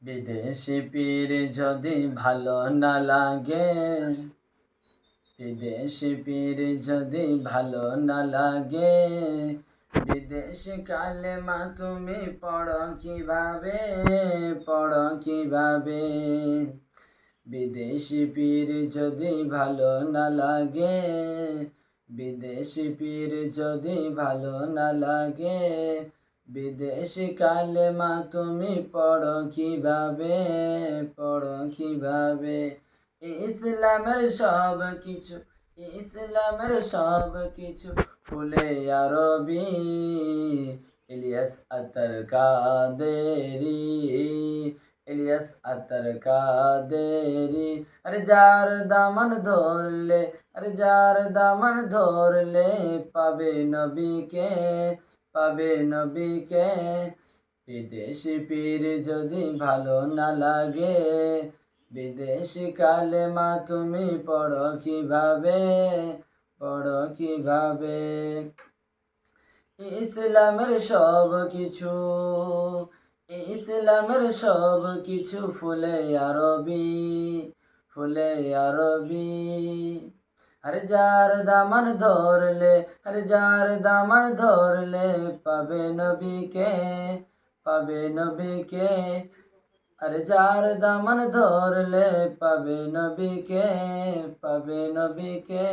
বিদেশি পীর যদি ভালো না লাগে, বিদেশি পীর যদি ভালো না লাগে, বিদেশি কালেমা তুমি পড়ো কিভাবে, পড়ো কিভাবে? বিদেশি পীর যদি ভালো না লাগে, বিদেশি পীর যদি ভালো না লাগে, বিদেশি কালেমা তুমি পড়ো কিভাবে, পড়ো কিভাবে? ইসলামের সব কিছু, ইসলামের সব কিছু ফুলে আরবি, ইলিয়াস আতার কাদেরি, ইলিয়াস আতার কাদেরি। আরে যার দামান ধরলে, আরে যার দামান ধরলে পাবে নবীকে, পাবে নবীকে। বিদেশি পীর যদি ভালো না লাগে, বিদেশি কালেমা তুমি পড়ো কিভাবে, পড়ো কিভাবে? ইসলামের সব কিছু, ইসলামের সব কিছু ফুলে আরবি, ফুলে আরবি। আরে যার দামান ধরলে, আরে যার দামান ধরলে পাবে নবীকে, পাবে নবীকে। আরে যার দামান ধরলে পাবে নবীকে, পাবে নবীকে।